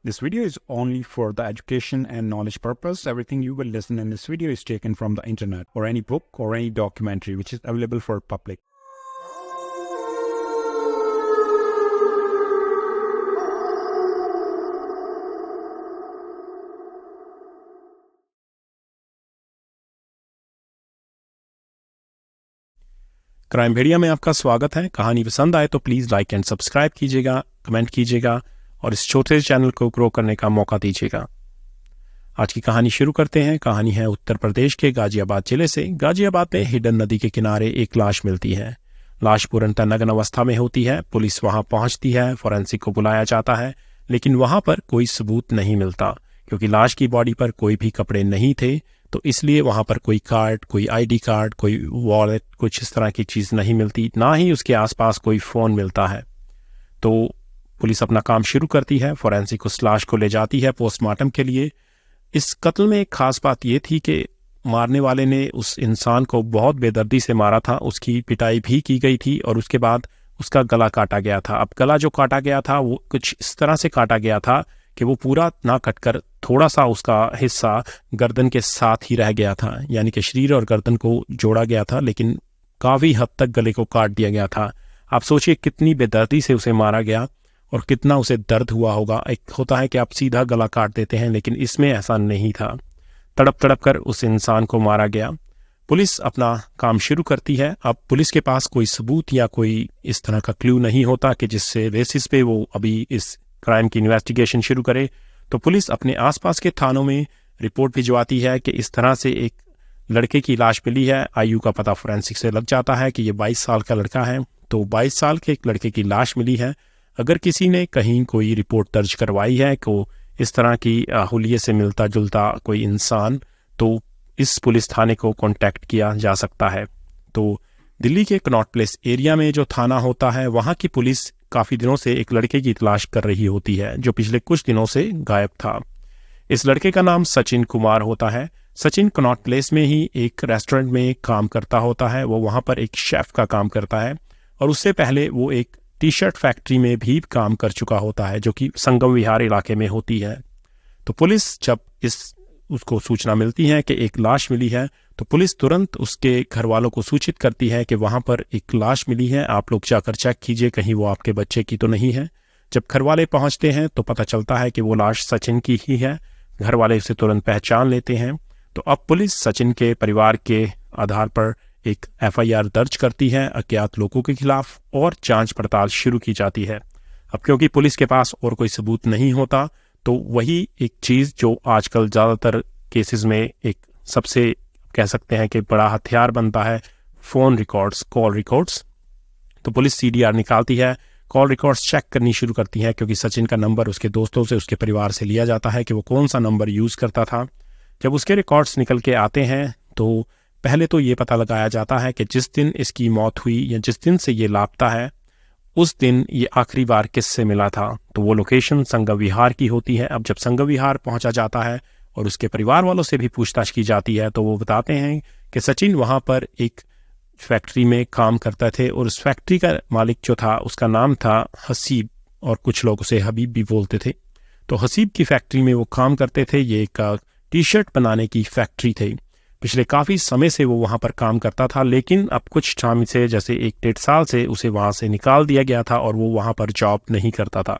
This video is only for the education and knowledge purpose. Everything you will listen in this video is taken from the internet or any book or any documentary which is available for public. Crime भेड़िया में आपका स्वागत है। कहानी पसंद आए तो please like and subscribe कीजिएगा, कमेंट कीजिएगा और इस छोटे से चैनल को ग्रो करने का मौका दीजिएगा। आज की कहानी शुरू करते हैं। कहानी है उत्तर प्रदेश के गाजियाबाद जिले से। गाजियाबाद में हिडन नदी के किनारे एक लाश मिलती है। लाश पूर्णतः नग्न अवस्था में होती है। पुलिस वहां पहुंचती है, फॉरेंसिक को बुलाया जाता है, लेकिन वहां पर कोई सबूत नहीं मिलता क्योंकि लाश की बॉडी पर कोई भी कपड़े नहीं थे। तो इसलिए वहां पर कोई कार्ड, कोई आईडी कार्ड, कोई वॉलेट, कुछ इस तरह की चीज़ नहीं मिलती, ना ही उसके आसपास कोई फ़ोन मिलता है। तो पुलिस अपना काम शुरू करती है। फॉरेंसिक उस लाश को ले जाती है पोस्टमार्टम के लिए। इस कत्ल में एक खास बात यह थी कि मारने वाले ने उस इंसान को बहुत बेदर्दी से मारा था। उसकी पिटाई भी की गई थी और उसके बाद उसका गला काटा गया था। अब गला जो काटा गया था वो कुछ इस तरह से काटा गया था कि वो पूरा ना कटकर थोड़ा सा उसका हिस्सा गर्दन के साथ ही रह गया था, यानी कि शरीर और गर्दन को जोड़ा गया था, लेकिन काफ़ी हद तक गले को काट दिया गया था। आप सोचिए कितनी बेदर्दी से उसे मारा गया और कितना उसे दर्द हुआ होगा। एक होता है कि आप सीधा गला काट देते हैं, लेकिन इसमें ऐसा नहीं था। तड़प तड़प कर उस इंसान को मारा गया। पुलिस अपना काम शुरू करती है। अब पुलिस के पास कोई सबूत या कोई इस तरह का क्लू नहीं होता कि जिससे बेसिस पे वो अभी इस क्राइम की इन्वेस्टिगेशन शुरू करे। तो पुलिस अपने आसपास के थानों में रिपोर्ट भिजवाती है कि इस तरह से एक लड़के की लाश मिली है। आयु का पता फोरेंसिक से लग जाता है कि ये 22 साल का लड़का है। तो 22 साल के एक लड़के की लाश मिली है। अगर किसी ने कहीं कोई रिपोर्ट दर्ज करवाई है को इस तरह की हुलिये से मिलता जुलता कोई इंसान, तो इस पुलिस थाने को कांटेक्ट किया जा सकता है। तो दिल्ली के कनॉट प्लेस एरिया में जो थाना होता है, वहाँ की पुलिस काफ़ी दिनों से एक लड़के की तलाश कर रही होती है जो पिछले कुछ दिनों से गायब था। इस लड़के का नाम सचिन कुमार होता है। सचिन कनॉट प्लेस में ही एक रेस्टोरेंट में काम करता होता है। वो वहाँ पर एक शेफ का काम करता है और उससे पहले वो एक टी शर्ट फैक्ट्री में भी काम कर चुका होता है जो कि संगम विहार इलाके में होती है। तो पुलिस जब उसको सूचना मिलती है कि एक लाश मिली है, तो पुलिस तुरंत उसके घर वालों को सूचित करती है कि वहाँ पर एक लाश मिली है, आप लोग जाकर चेक कीजिए कहीं वो आपके बच्चे की तो नहीं है। जब घर वाले पहुँचते हैं तो पता चलता है कि वो लाश सचिन की ही है। घर वाले उसे तुरंत पहचान लेते हैं। तो अब पुलिस सचिन के परिवार के आधार पर एक FIR दर्ज करती है अज्ञात लोगों के खिलाफ और जांच पड़ताल शुरू की जाती है। अब क्योंकि पुलिस के पास और कोई सबूत नहीं होता, तो वही एक चीज़ जो आजकल ज़्यादातर केसेस में एक सबसे कह सकते हैं कि बड़ा हथियार बनता है, फ़ोन रिकॉर्ड्स, कॉल रिकॉर्ड्स। तो पुलिस CDR निकालती है, कॉल रिकॉर्ड्स चेक करनी शुरू करती है क्योंकि सचिन का नंबर उसके दोस्तों से, उसके परिवार से लिया जाता है कि वो कौन सा नंबर यूज़ करता था। जब उसके रिकॉर्ड्स निकल के आते हैं तो पहले तो ये पता लगाया जाता है कि जिस दिन इसकी मौत हुई या जिस दिन से ये लापता है, उस दिन ये आखिरी बार किससे मिला था। तो वो लोकेशन संगम विहार की होती है। अब जब संगम विहार पहुंचा जाता है और उसके परिवार वालों से भी पूछताछ की जाती है, तो वो बताते हैं कि सचिन वहां पर एक फैक्ट्री में काम करते थे और उस फैक्ट्री का मालिक जो था उसका नाम था हसीब और कुछ लोग उसे हबीब भी बोलते थे। तो हसीब की फैक्ट्री में वो काम करते थे। ये एक टी शर्ट बनाने की फैक्ट्री थी। पिछले काफ़ी समय से वो वहाँ पर काम करता था, लेकिन अब कुछ टाइम से, जैसे 1-1.5 साल से, उसे वहाँ से निकाल दिया गया था और वो वहाँ पर जॉब नहीं करता था।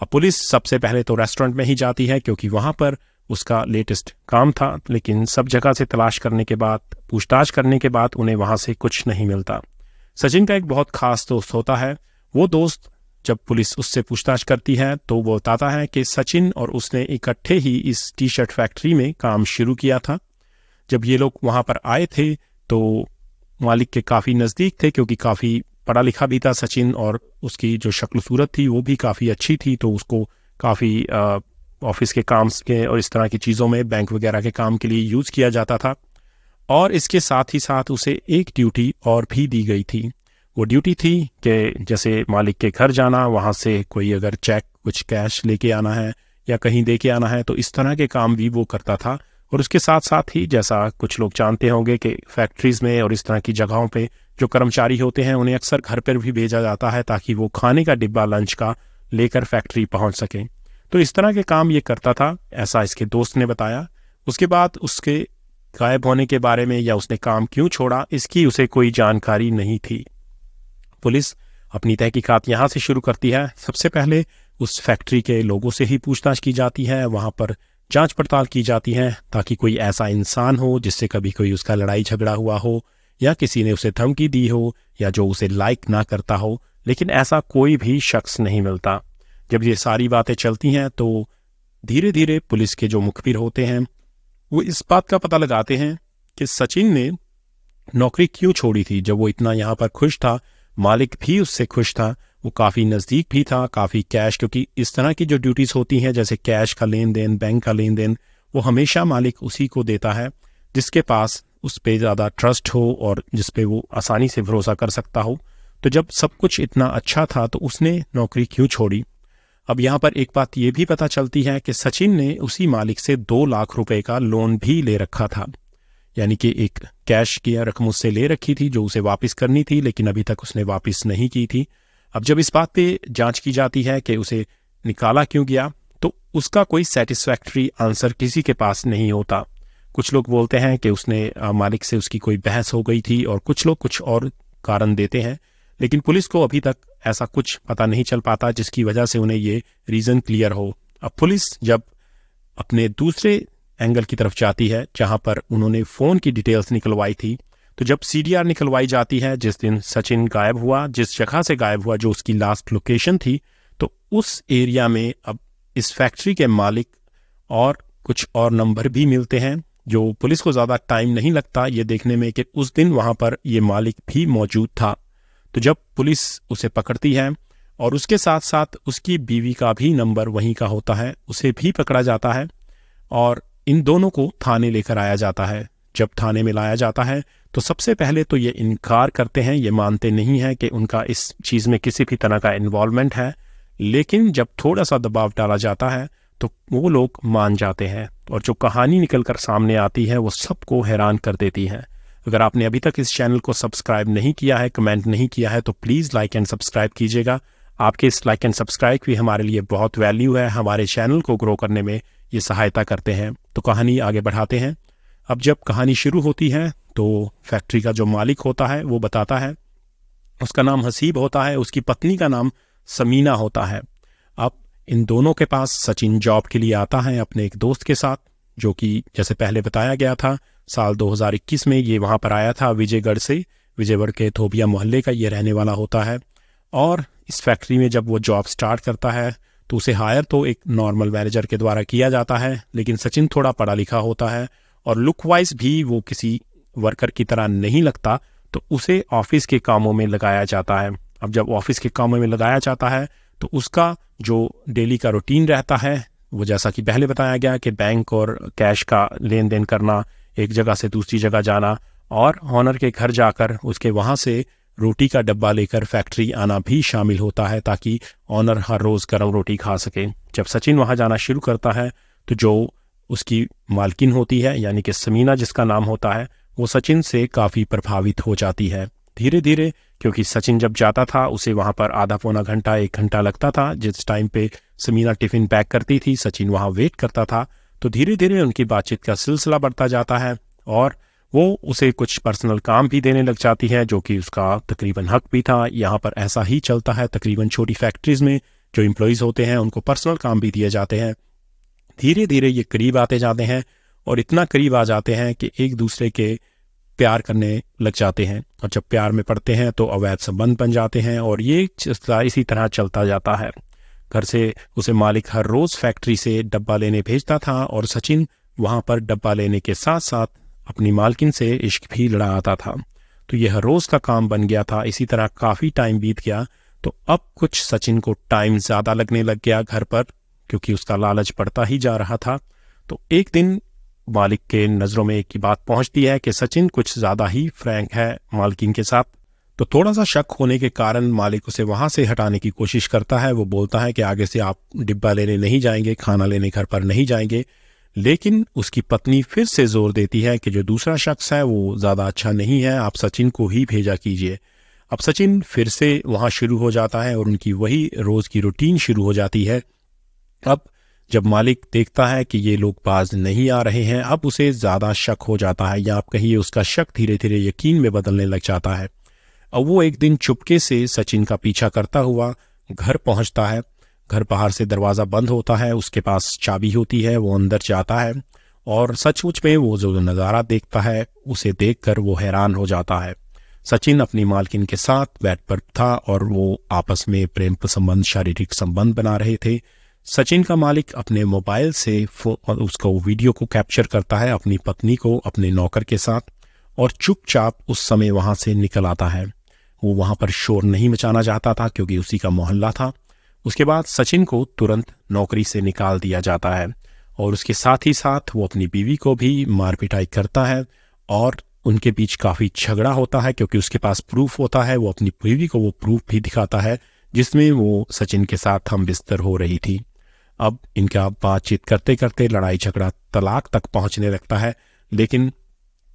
अब पुलिस सबसे पहले तो रेस्टोरेंट में ही जाती है क्योंकि वहाँ पर उसका लेटेस्ट काम था, लेकिन सब जगह से तलाश करने के बाद, पूछताछ करने के बाद उन्हें वहाँ से कुछ नहीं मिलता। सचिन का एक बहुत खास दोस्त होता है। वो दोस्त जब पुलिस उससे पूछताछ करती है तो वो बताता है कि सचिन और उसने इकट्ठे ही इस टी शर्ट फैक्ट्री में काम शुरू किया था। जब ये लोग वहाँ पर आए थे तो मालिक के काफ़ी नज़दीक थे क्योंकि काफ़ी पढ़ा लिखा भी था सचिन और उसकी जो शक्ल सूरत थी वो भी काफ़ी अच्छी थी। तो उसको काफ़ी ऑफिस के काम के और इस तरह की चीज़ों में, बैंक वगैरह के काम के लिए यूज़ किया जाता था। और इसके साथ ही साथ उसे एक ड्यूटी और भी दी गई थी। वो ड्यूटी थी कि जैसे मालिक के घर जाना, वहाँ से कोई अगर चेक, कुछ कैश लेके आना है या कहीं दे के आना है, तो इस तरह के काम भी वो करता था। और उसके साथ साथ ही, जैसा कुछ लोग जानते होंगे कि फैक्ट्रीज़ में और इस तरह की जगहों पे जो कर्मचारी होते हैं उन्हें अक्सर घर पर भी भेजा जाता है ताकि वो खाने का डिब्बा लंच का लेकर फैक्ट्री पहुंच सकें। तो इस तरह के काम ये करता था, ऐसा इसके दोस्त ने बताया। उसके बाद उसके गायब होने के बारे में या उसने काम क्यों छोड़ा, इसकी उसे कोई जानकारी नहीं थी। पुलिस अपनी तहकीकात यहाँ से शुरू करती है। सबसे पहले उस फैक्ट्री के लोगों से ही पूछताछ की जाती है, वहाँ पर जांच पड़ताल की जाती है ताकि कोई ऐसा इंसान हो जिससे कभी कोई उसका लड़ाई झगड़ा हुआ हो या किसी ने उसे धमकी दी हो या जो उसे लाइक ना करता हो, लेकिन ऐसा कोई भी शख्स नहीं मिलता। जब ये सारी बातें चलती हैं तो धीरे धीरे पुलिस के जो मुखबिर होते हैं वो इस बात का पता लगाते हैं कि सचिन ने नौकरी क्यों छोड़ी थी। जब वो इतना यहाँ पर खुश था, मालिक भी उससे खुश था, वो काफ़ी नज़दीक भी था, काफ़ी कैश, क्योंकि इस तरह की जो ड्यूटीज़ होती हैं जैसे कैश का लेन देन, बैंक का लेन देन, वो हमेशा मालिक उसी को देता है जिसके पास उस पर ज़्यादा ट्रस्ट हो और जिस पे वो आसानी से भरोसा कर सकता हो। तो जब सब कुछ इतना अच्छा था तो उसने नौकरी क्यों छोड़ी। अब यहाँ पर एक बात ये भी पता चलती है कि सचिन ने उसी मालिक से 2 लाख रुपए का लोन भी ले रखा था, यानी कि एक कैश की रकम उससे ले रखी थी जो उसे वापस करनी थी, लेकिन अभी तक उसने वापस नहीं की थी। अब जब इस बात पे जांच की जाती है कि उसे निकाला क्यों गया, तो उसका कोई सेटिस्फैक्ट्री आंसर किसी के पास नहीं होता। कुछ लोग बोलते हैं कि उसने मालिक से उसकी कोई बहस हो गई थी, और कुछ लोग कुछ और कारण देते हैं, लेकिन पुलिस को अभी तक ऐसा कुछ पता नहीं चल पाता जिसकी वजह से उन्हें ये रीज़न क्लियर हो। अब पुलिस जब अपने दूसरे एंगल की तरफ जाती है जहां पर उन्होंने फ़ोन की डिटेल्स निकलवाई थी, तो जब CDR निकलवाई जाती है जिस दिन सचिन गायब हुआ, जिस जगह से गायब हुआ, जो उसकी लास्ट लोकेशन थी, तो उस एरिया में अब इस फैक्ट्री के मालिक और कुछ और नंबर भी मिलते हैं, जो पुलिस को ज़्यादा टाइम नहीं लगता ये देखने में कि उस दिन वहाँ पर ये मालिक भी मौजूद था। तो जब पुलिस उसे पकड़ती है और उसके साथ साथ उसकी बीवी का भी नंबर वहीं का होता है, उसे भी पकड़ा जाता है और इन दोनों को थाने लेकर आया जाता है। जब थाने में लाया जाता है तो सबसे पहले तो ये इनकार करते हैं, ये मानते नहीं हैं कि उनका इस चीज़ में किसी भी तरह का इन्वॉल्वमेंट है, लेकिन जब थोड़ा सा दबाव डाला जाता है तो वो लोग मान जाते हैं और जो कहानी निकल कर सामने आती है वो सबको हैरान कर देती है। अगर आपने अभी तक इस चैनल को सब्सक्राइब नहीं किया है, कमेंट नहीं किया है, तो प्लीज़ लाइक एंड सब्सक्राइब कीजिएगा। आपके इस लाइक एंड सब्सक्राइब भी हमारे लिए बहुत वैल्यू है, हमारे चैनल को ग्रो करने में ये सहायता करते हैं। तो कहानी आगे बढ़ाते हैं। अब जब कहानी शुरू होती है तो फैक्ट्री का जो मालिक होता है वो बताता है, उसका नाम हसीब होता है, उसकी पत्नी का नाम समीना होता है। अब इन दोनों के पास सचिन जॉब के लिए आता है अपने एक दोस्त के साथ, जो कि जैसे पहले बताया गया था साल 2021 में ये वहाँ पर आया था विजयगढ़ से। विजयगढ़ के थोबिया मोहल्ले का ये रहने वाला होता है और इस फैक्ट्री में जब वो जॉब स्टार्ट करता है तो उसे हायर तो एक नॉर्मल मैनेजर के द्वारा किया जाता है, लेकिन सचिन थोड़ा पढ़ा लिखा होता है और लुक वाइज भी वो किसी वर्कर की तरह नहीं लगता, तो उसे ऑफिस के कामों में लगाया जाता है। अब जब ऑफिस के कामों में लगाया जाता है तो उसका जो डेली का रूटीन रहता है वो जैसा कि पहले बताया गया कि बैंक और कैश का लेन देन करना, एक जगह से दूसरी जगह जाना और ऑनर के घर जाकर उसके वहाँ से रोटी का डब्बा लेकर फैक्ट्री आना भी शामिल होता है ताकि ऑनर हर रोज़ गर्म रोटी खा सके। जब सचिन वहाँ जाना शुरू करता है तो जो उसकी मालकिन होती है यानी कि समीना जिसका नाम होता है, वो सचिन से काफ़ी प्रभावित हो जाती है धीरे धीरे, क्योंकि सचिन जब जाता था उसे वहाँ पर आधा पौना घंटा 1 घंटा लगता था। जिस टाइम पे समीना टिफ़िन पैक करती थी सचिन वहाँ वेट करता था। तो धीरे धीरे उनकी बातचीत का सिलसिला बढ़ता जाता है और वो उसे कुछ पर्सनल काम भी देने लग जाती है जो कि उसका तकरीबन हक भी था। यहाँ पर ऐसा ही चलता है, तकरीबन छोटी फैक्ट्रीज़ में जो एम्प्लॉयज़ होते हैं उनको पर्सनल काम भी दिए जाते हैं। धीरे धीरे ये करीब आते जाते हैं और इतना करीब आ जाते हैं कि एक दूसरे के प्यार करने लग जाते हैं और जब प्यार में पड़ते हैं तो अवैध संबंध बन जाते हैं और ये इसी तरह चलता जाता है। घर से उसे मालिक हर रोज़ फैक्ट्री से डब्बा लेने भेजता था और सचिन वहाँ पर डब्बा लेने के साथ साथ अपनी मालकिन से इश्क भी लड़ाता था। तो यह हर रोज़ का काम बन गया था। इसी तरह काफ़ी टाइम बीत गया तो अब कुछ सचिन को टाइम ज़्यादा लगने लग गया घर पर, क्योंकि उसका लालच बढ़ता ही जा रहा था। तो एक दिन मालिक के नज़रों में एक ही बात पहुंचती है कि सचिन कुछ ज़्यादा ही फ्रैंक है मालकिन के साथ। तो थोड़ा सा शक होने के कारण मालिक उसे वहाँ से हटाने की कोशिश करता है। वो बोलता है कि आगे से आप डिब्बा लेने नहीं जाएंगे, खाना लेने घर पर नहीं जाएंगे। लेकिन उसकी पत्नी फिर से जोर देती है कि जो दूसरा शख्स है वो ज़्यादा अच्छा नहीं है, आप सचिन को ही भेजा कीजिए। अब सचिन फिर से वहाँ शुरू हो जाता है और उनकी वही रोज़ की रूटीन शुरू हो जाती है। अब जब मालिक देखता है कि ये लोग बाज नहीं आ रहे हैं, अब उसे ज़्यादा शक हो जाता है, या आप कहिए उसका शक धीरे धीरे यकीन में बदलने लग जाता है। अब वो एक दिन चुपके से सचिन का पीछा करता हुआ घर पहुंचता है। घर बाहर से दरवाज़ा बंद होता है, उसके पास चाबी होती है, वो अंदर जाता है और सचमुच में वो जो नज़ारा देखता है उसे देखकर वो हैरान हो जाता है। सचिन अपनी मालकिन के साथ बेड पर था और वो आपस में प्रेम संबंध, शारीरिक संबंध बना रहे थे। सचिन का मालिक अपने मोबाइल से उसको वीडियो को कैप्चर करता है अपनी पत्नी को अपने नौकर के साथ, और चुपचाप उस समय वहां से निकल आता है। वो वहां पर शोर नहीं मचाना चाहता था क्योंकि उसी का मोहल्ला था। उसके बाद सचिन को तुरंत नौकरी से निकाल दिया जाता है और उसके साथ ही साथ वो अपनी बीवी को भी मार पिटाई करता है और उनके बीच काफ़ी झगड़ा होता है क्योंकि उसके पास प्रूफ होता है। वो अपनी बीवी को वो प्रूफ भी दिखाता है जिसमें वो सचिन के साथ हम बिस्तर हो रही थी। अब इनका बातचीत करते करते लड़ाई झगड़ा तलाक तक पहुंचने लगता है, लेकिन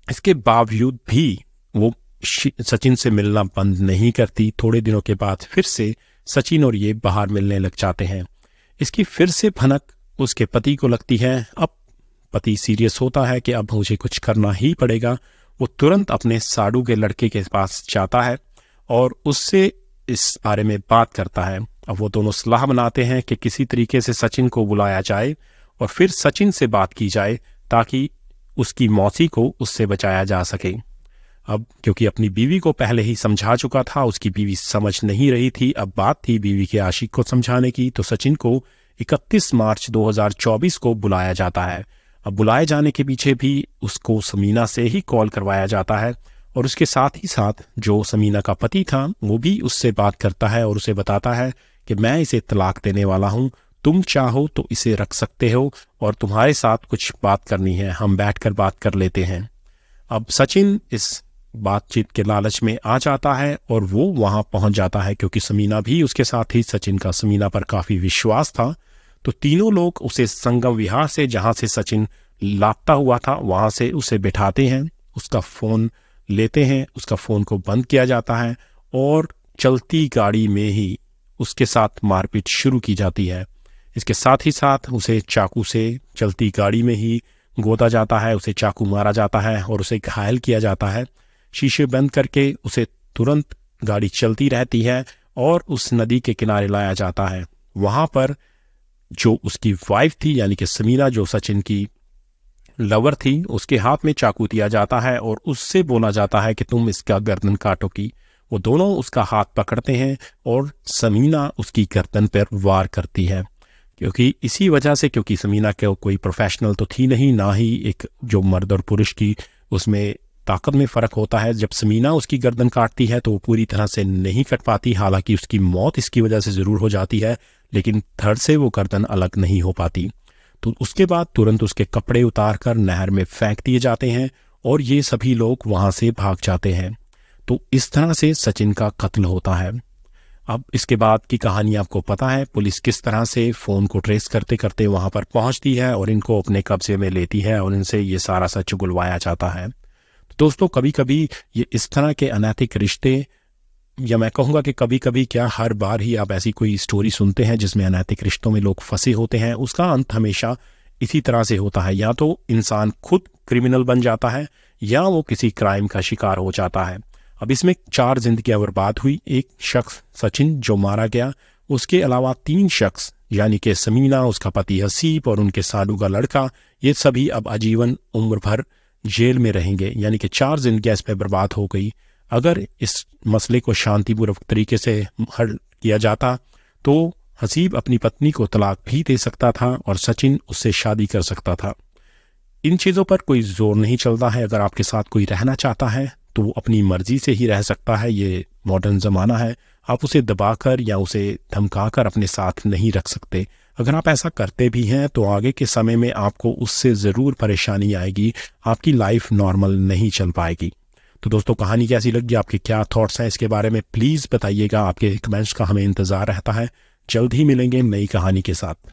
इसके बावजूद भी वो सचिन से मिलना बंद नहीं करती। थोड़े दिनों के बाद फिर से सचिन और ये बाहर मिलने लग जाते हैं। इसकी फिर से भनक उसके पति को लगती है। अब पति सीरियस होता है कि अब मुझे कुछ करना ही पड़ेगा। वो तुरंत अपने साडू के लड़के के पास जाता है और उससे इस बारे में बात करता है। अब वो दोनों सलाह बनाते हैं कि किसी तरीके से सचिन को बुलाया जाए और फिर सचिन से बात की जाए ताकि उसकी मौसी को उससे बचाया जा सके। अब क्योंकि अपनी बीवी को पहले ही समझा चुका था, उसकी बीवी समझ नहीं रही थी। अब बात थी बीवी के आशिक को समझाने की, तो सचिन को 31 मार्च 2024 को बुलाया जाता है। अब बुलाए जाने के पीछे भी उसको समीना से ही कॉल करवाया जाता है और उसके साथ ही साथ जो समीना का पति था वो भी उससे बात करता है और उसे बताता है कि मैं इसे तलाक देने वाला हूँ, तुम चाहो तो इसे रख सकते हो और तुम्हारे साथ कुछ बात करनी है, हम बैठकर बात कर लेते हैं। अब सचिन इस बातचीत के लालच में आ जाता है और वो वहां पहुंच जाता है क्योंकि समीना भी उसके साथ ही, सचिन का समीना पर काफी विश्वास था। तो तीनों लोग उसे संगम विहार से, जहां से सचिन लापता हुआ था, वहां से उसे बिठाते हैं, उसका फोन लेते हैं, उसका फोन को बंद किया जाता है और चलती गाड़ी में ही उसके साथ मारपीट शुरू की जाती है। इसके साथ ही साथ उसे चाकू से चलती गाड़ी में ही गोदा जाता है, उसे चाकू मारा जाता है और उसे घायल किया जाता है। शीशे बंद करके उसे तुरंत, गाड़ी चलती रहती है और उस नदी के किनारे लाया जाता है। वहां पर जो उसकी वाइफ थी यानी कि समीना, जो सचिन की लवर थी, उसके हाथ में चाकू दिया जाता है और उससे बोला जाता है कि तुम इसका गर्दन काटोगी। वो दोनों उसका हाथ पकड़ते हैं और समीना उसकी गर्दन पर वार करती है। क्योंकि इसी वजह से, क्योंकि समीना के कोई प्रोफेशनल तो थी नहीं, ना ही एक जो मर्द और पुरुष की उसमें ताकत में फ़र्क होता है। जब समीना उसकी गर्दन काटती है तो वो पूरी तरह से नहीं कट पाती, हालांकि उसकी मौत इसकी वजह से ज़रूर हो जाती है, लेकिन धड़ से वो गर्दन अलग नहीं हो पाती। तो उसके बाद तुरंत उसके कपड़े उतार कर नहर में फेंक दिए जाते हैं और ये सभी लोग वहाँ से भाग जाते हैं। तो इस तरह से सचिन का कत्ल होता है। अब इसके बाद की कहानी आपको पता है, पुलिस किस तरह से फ़ोन को ट्रेस करते करते वहाँ पर पहुँचती है और इनको अपने कब्जे में लेती है और इनसे ये सारा सच उगलवाया जाता है। दोस्तों, कभी कभी ये इस तरह के अनैतिक रिश्ते, या मैं कहूँगा कि कभी कभी क्या हर बार ही आप ऐसी कोई स्टोरी सुनते हैं जिसमें अनैतिक रिश्तों में लोग फंसे होते हैं, उसका अंत हमेशा इसी तरह से होता है। या तो इंसान खुद क्रिमिनल बन जाता है या वो किसी क्राइम का शिकार हो जाता है। अब इसमें 4 जिंदगियां बर्बाद हुई। एक शख्स सचिन जो मारा गया, उसके अलावा 3 शख्स यानी कि समीना, उसका पति हसीब और उनके साडू का लड़का, ये सभी अब आजीवन उम्र भर जेल में रहेंगे। यानी कि 4 जिंदगियां इस पर बर्बाद हो गई। अगर इस मसले को शांतिपूर्वक तरीके से हल किया जाता तो हसीब अपनी पत्नी को तलाक भी दे सकता था और सचिन उससे शादी कर सकता था। इन चीज़ों पर कोई जोर नहीं चलता है। अगर आपके साथ कोई रहना चाहता है तो वो अपनी मर्जी से ही रह सकता है। ये मॉडर्न ज़माना है, आप उसे दबाकर या उसे धमकाकर अपने साथ नहीं रख सकते। अगर आप ऐसा करते भी हैं तो आगे के समय में आपको उससे ज़रूर परेशानी आएगी, आपकी लाइफ नॉर्मल नहीं चल पाएगी। तो दोस्तों, कहानी कैसी लगी, आपके क्या थॉट्स हैं इसके बारे में प्लीज़ बताइएगा। आपके कमेंट्स का हमें इंतज़ार रहता है। जल्द ही मिलेंगे नई कहानी के साथ।